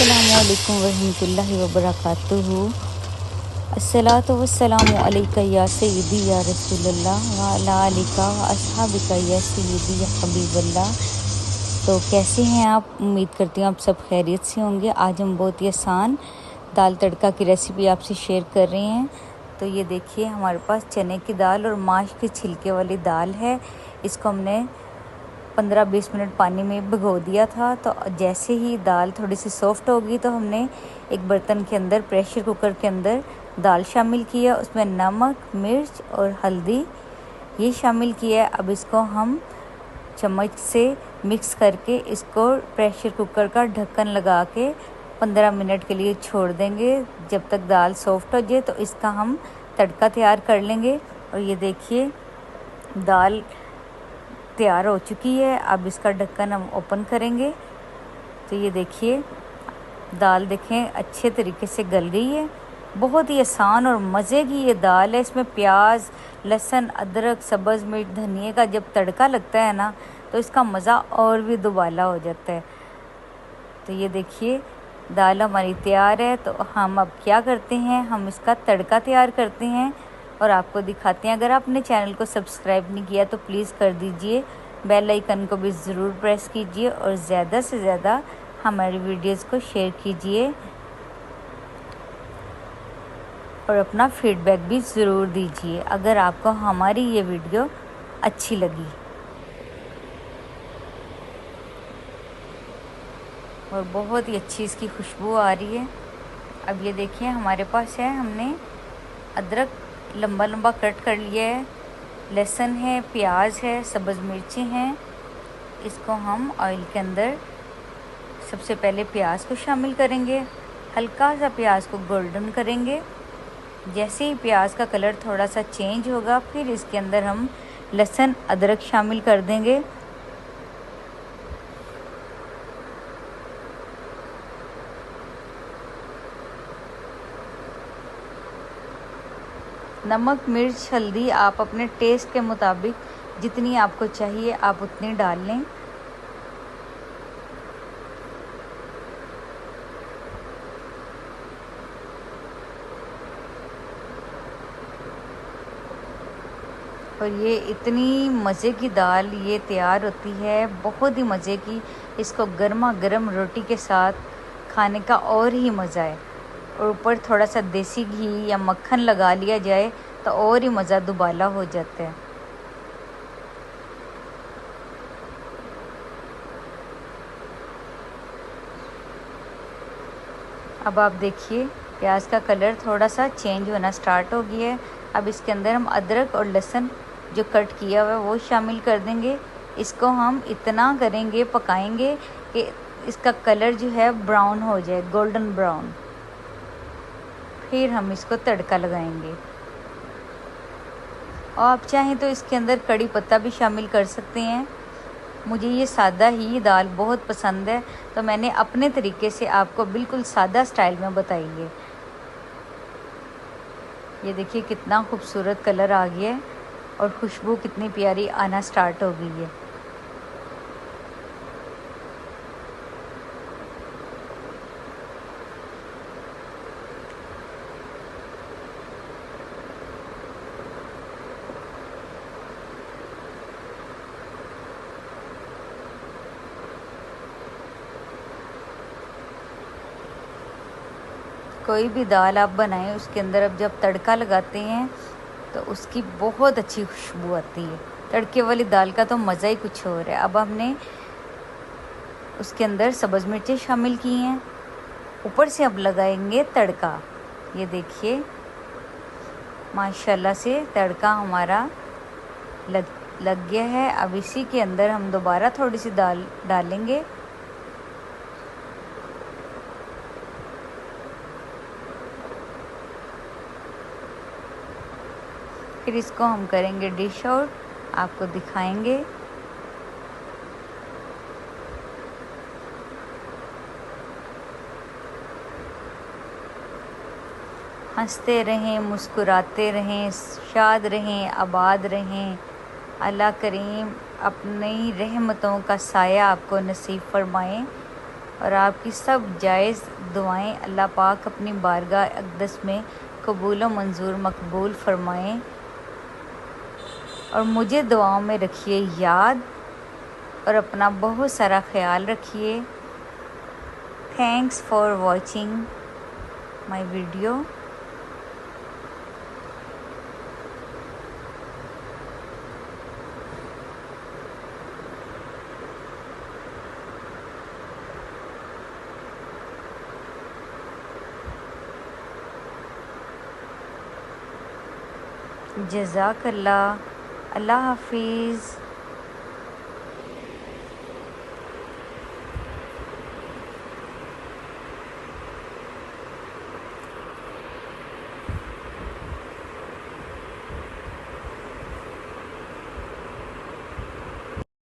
अस्सलामुअलैकुम वरहमतुल्लाहि वबरकातुहू। अस्सलातु वस्सलामु अलैका या सय्यदी या रसूलल्लाह व अला आलिका व अस्हाबिका या सय्यदी या हबीबल्लाह। तो कैसे हैं आप? उम्मीद करती हूँ आप सब खैरियत से होंगे। आज हम बहुत ही आसान दाल तड़का की रेसिपी आपसे शेयर कर रहे हैं। तो ये देखिए, हमारे पास चने की दाल और माश के छिलके वाली दाल है। इसको हमने 15-20 मिनट पानी में भिगो दिया था। तो जैसे ही दाल थोड़ी सी सॉफ्ट होगी तो हमने एक बर्तन के अंदर, प्रेशर कुकर के अंदर दाल शामिल किया। उसमें नमक, मिर्च और हल्दी ये शामिल किया। अब इसको हम चम्मच से मिक्स करके इसको प्रेशर कुकर का ढक्कन लगा के 15 मिनट के लिए छोड़ देंगे, जब तक दाल सॉफ्ट हो जाए। तो इसका हम तड़का तैयार कर लेंगे। और ये देखिए, दाल तैयार हो चुकी है। अब इसका ढक्कन हम ओपन करेंगे तो ये देखिए, दाल देखें अच्छे तरीके से गल गई है। बहुत ही आसान और मज़े की ये दाल है। इसमें प्याज, लहसुन, अदरक, सब्ज़ मिर्च, धनिए का जब तड़का लगता है ना, तो इसका मज़ा और भी दुबाला हो जाता है। तो ये देखिए, दाल हमारी तैयार है। तो हम अब क्या करते हैं, हम इसका तड़का तैयार करते हैं और आपको दिखाते हैं। अगर आपने चैनल को सब्सक्राइब नहीं किया तो प्लीज़ कर दीजिए, बेल आइकन को भी ज़रूर प्रेस कीजिए और ज़्यादा से ज़्यादा हमारी वीडियोस को शेयर कीजिए और अपना फीडबैक भी ज़रूर दीजिए अगर आपको हमारी ये वीडियो अच्छी लगी। और बहुत ही अच्छी इसकी खुशबू आ रही है। अब ये देखिए, हमारे पास है, हमने अदरक लंबा लंबा कट कर लिया है, लहसुन है, प्याज है, सब्ज़ मिर्ची हैं। इसको हम ऑयल के अंदर सबसे पहले प्याज को शामिल करेंगे। हल्का सा प्याज को गोल्डन करेंगे। जैसे ही प्याज का कलर थोड़ा सा चेंज होगा, फिर इसके अंदर हम लहसुन अदरक शामिल कर देंगे। नमक, मिर्च, हल्दी आप अपने टेस्ट के मुताबिक जितनी आपको चाहिए आप उतनी डाल लें। और ये इतनी मज़े की दाल ये तैयार होती है, बहुत ही मज़े की। इसको गर्मा गर्म रोटी के साथ खाने का और ही मज़ा है। और ऊपर थोड़ा सा देसी घी या मक्खन लगा लिया जाए तो और ही मज़ा दुबाला हो जाता है। अब आप देखिए, प्याज का कलर थोड़ा सा चेंज होना स्टार्ट हो गया है। अब इसके अंदर हम अदरक और लहसुन जो कट किया हुआ है वो शामिल कर देंगे। इसको हम इतना करेंगे, पकाएंगे कि इसका कलर जो है ब्राउन हो जाए, गोल्डन ब्राउन। फिर हम इसको तड़का लगाएंगे। और आप चाहें तो इसके अंदर कड़ी पत्ता भी शामिल कर सकते हैं। मुझे ये सादा ही दाल बहुत पसंद है, तो मैंने अपने तरीके से आपको बिल्कुल सादा स्टाइल में बताई है। ये देखिए, कितना खूबसूरत कलर आ गया है और खुशबू कितनी प्यारी आना स्टार्ट हो गई है। कोई भी दाल आप बनाएं, उसके अंदर अब जब तड़का लगाते हैं तो उसकी बहुत अच्छी खुशबू आती है। तड़के वाली दाल का तो मज़ा ही कुछ और है। अब हमने उसके अंदर सब्ज़ मिर्चें शामिल की हैं। ऊपर से अब लगाएंगे तड़का। ये देखिए, माशाल्लाह से तड़का हमारा लग गया है। अब इसी के अंदर हम दोबारा थोड़ी सी दाल डालेंगे। फिर इसको हम करेंगे डिश आउट, आपको दिखाएंगे। हंसते रहें, मुस्कुराते रहें, शाद रहें, आबाद रहें। अल्लाह करीम अपनी रहमतों का साया आपको नसीब फरमाएं। और आपकी सब जायज़ दुआएं अल्लाह पाक अपनी बारगाह अक़दस में कबूल व मंजूर मकबूल फ़रमाएँ और मुझे दुआओं में रखिए याद और अपना बहुत सारा ख्याल रखिए। Thanks for watching my video. जज़ाकल्लाह। अल्लाह हाफिज़।